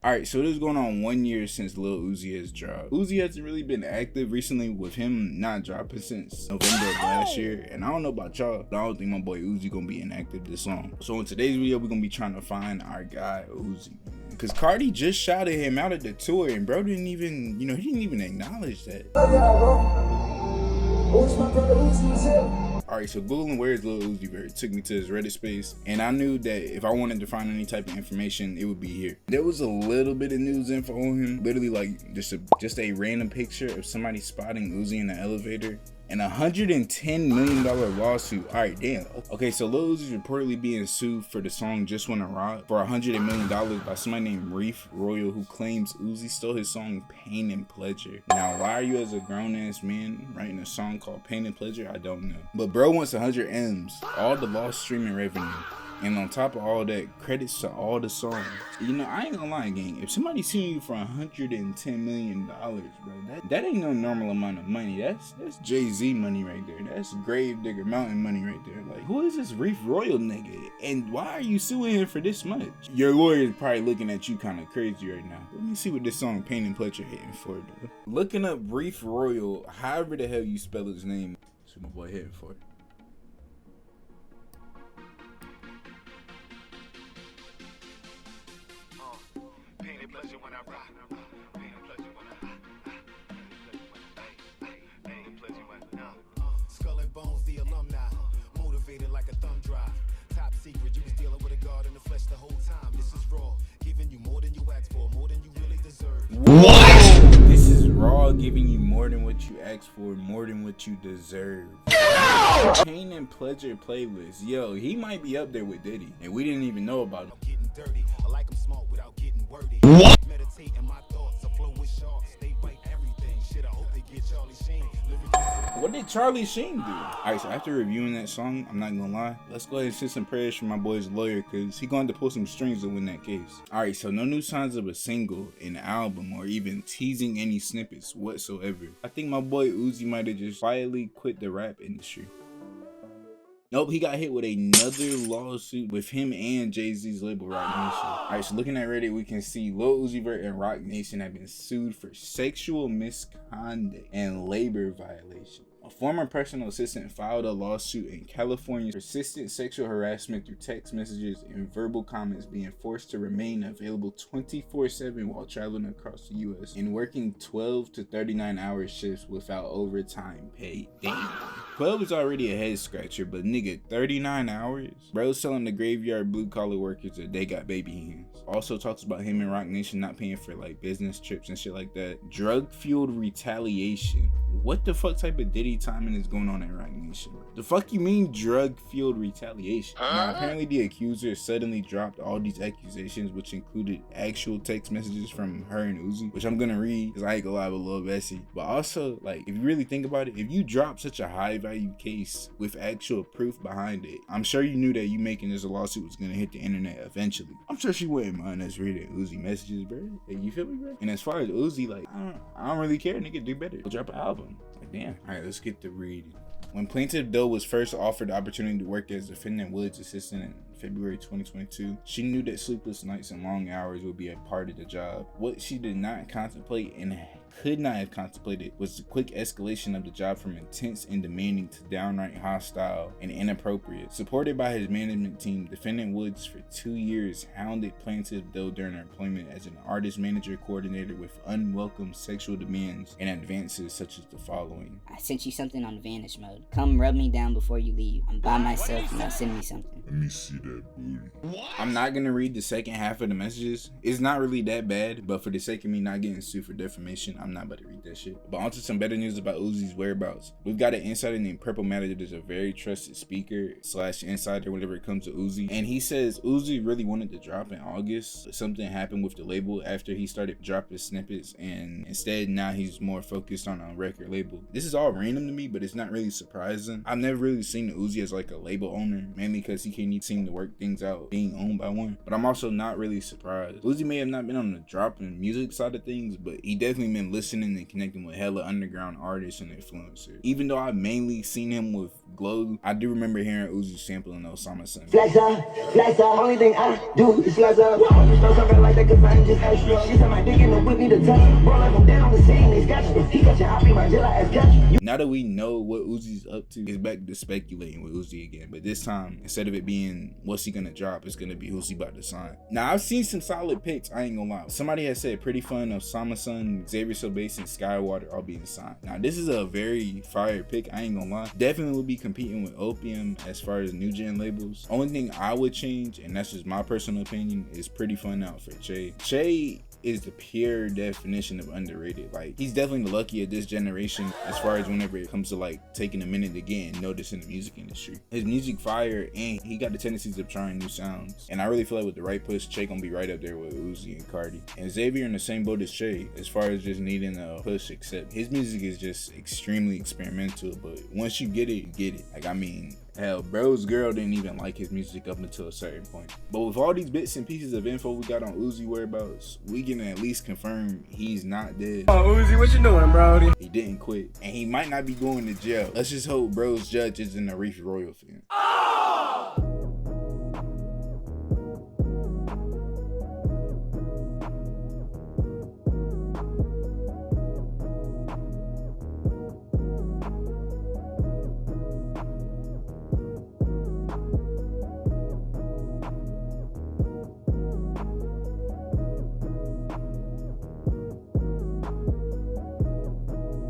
Alright, so this is going on 1 year since Lil Uzi has dropped. Uzi hasn't really been active recently, with him not dropping since November of last year. And I don't know about y'all, but I don't think my boy Uzi gonna be inactive this long. So in today's video, we're gonna be trying to find our guy Uzi. Cause Cardi just shouted him out at the tour and bro didn't even, he didn't even acknowledge that. Alright, so Googling where is Lil Uzi Vert took me to his Reddit space, and I knew that if I wanted to find any type of information, it would be here. There was a little bit of news info on him, literally like just a random picture of somebody spotting Uzi in the elevator, and $110 million lawsuit. Alright, damn. Okay, so Lil Uzi is reportedly being sued for the song Just Wanna Rock for $100 million by somebody named Reef Royal, who claims Uzi stole his song Pain and Pleasure. Now, why are you as a grown-ass man writing a song called Pain and Pleasure? I don't know. But bro wants 100 M's, all the lost streaming revenue. And on top of all that, credits to all the songs. I ain't gonna lie, gang. If somebody's suing you for $110 million, bro, that ain't no normal amount of money. That's Jay-Z money right there. That's Gravedigger Mountain money right there. Like, who is this Reef Royal nigga? And why are you suing him for this much? Your lawyer is probably looking at you kind of crazy right now. Let me see what this song Pain and Pleasure hitting for, though. Looking up Reef Royal, however the hell you spell his name. That's what my boy hitting for. What? This is raw, giving you more than what you asked for, more than what you deserve. Pain and Pleasure playlist. Yo, he might be up there with Diddy, and we didn't even know about it. What? What did Charlie Sheen do? Alright, so after reviewing that song, I'm not gonna lie, let's go ahead and send some prayers for my boy's lawyer, cause he going to pull some strings to win that case. Alright, so no new signs of a single, an album, or even teasing any snippets whatsoever. I think my boy Uzi might have just quietly quit the rap industry. Nope, he got hit with another lawsuit with him and Jay-Z's label Roc Nation. Alright, so looking at Reddit, we can see Lil Uzi Vert and Roc Nation have been sued for sexual misconduct and labor violation. A former personal assistant filed a lawsuit in California for persistent sexual harassment through text messages and verbal comments, being forced to remain available 24/7 while traveling across the US and working 12 to 39-hour shifts without overtime pay. Damn. 12 is already a head scratcher, but nigga, 39 hours? Bro's telling the graveyard blue collar workers that they got baby hands. Also talks about him and Roc Nation not paying for like business trips and shit like that. Drug fueled retaliation. What the fuck type of Diddy timing is going on at Roc Nation? The fuck you mean drug fueled retaliation? Now apparently the accuser suddenly dropped all these accusations, which included actual text messages from her and Uzi, which I'm gonna read because I ain't gonna lie, with a little messy. But also, like, if you really think about it, if you drop such a high value case with actual proof behind it, I'm sure you knew that you making this a lawsuit was gonna hit the internet eventually. I'm sure she wouldn't mind us reading Uzi messages, bro. Like, you feel me, bro? And as far as Uzi, like, I don't really care. Nigga, do better. We'll drop an album. Like, damn. All right, let's get to reading. When Plaintiff Doe was first offered the opportunity to work as defendant Wood's assistant in February 2022, she knew that sleepless nights and long hours would be a part of the job. What she did not contemplate and could not have contemplated was the quick escalation of the job from intense and demanding to downright hostile and inappropriate. Supported by his management team, defendant Woods for 2 years hounded Plaintiff Doe during her employment as an artist manager coordinator with unwelcome sexual demands and advances such as the following. I sent you something on vanish mode. Come rub me down before you leave. I'm by myself, now send me something. Let me see that booty. What? I'm not gonna read the second half of the messages. It's not really that bad, but for the sake of me not getting sued for defamation, I'm not about to read that shit. But onto some better news about Uzi's whereabouts. We've got an insider named Purple Matter that is a very trusted speaker / insider whenever it comes to Uzi. And he says Uzi really wanted to drop in August, but something happened with the label after he started dropping snippets, and instead now he's more focused on a record label. This is all random to me, but it's not really surprising. I've never really seen Uzi as like a label owner, mainly because he can't seem to work things out being owned by one. But I'm also not really surprised. Uzi may have not been on the dropping music side of things, but he definitely been been listening and connecting with hella underground artists and influencers. Even though I've mainly seen him with Glow, I do remember hearing Uzi sampling Osama Son. Flex up, only thing I do is flex up. Something like that cause I ain't just extra. She said my dick in the whip need to touch. Bro, like I'm dead on the scene, they sketch. He got your happy, my Jilla ass catch. Now that we know what Uzi's up to, it's back to speculating with Uzi again. But this time, instead of it being what's he gonna drop, it's gonna be who's he about to sign. Now I've seen some solid picks, I ain't gonna lie. Somebody has said Pretty Fun, Osama Son, Xavier Sobase, and Skywater all being signed. Now this is a very fire pick, I ain't gonna lie. Definitely will be competing with Opium as far as new gen labels. Only thing I would change, and that's just my personal opinion, is Pretty Fun out for Che. Che is the pure definition of underrated. Like, he's definitely the lucky of this generation as far as whenever it comes to like taking a minute to get and notice in the music industry. His music fire, and he got the tendencies of trying new sounds. And I really feel like with the right push, Che gonna be right up there with Uzi and Cardi. And Xavier in the same boat as Che as far as just needing a push, except his music is just extremely experimental, but once you get it, you get it. Like, I mean, hell, bro's girl didn't even like his music up until a certain point. But with all these bits and pieces of info we got on Uzi whereabouts, we can at least confirm he's not dead. Oh, Uzi, what you doing, bro? He didn't quit, and he might not be going to jail. Let's just hope bro's judge isn't a Reef Royal fan.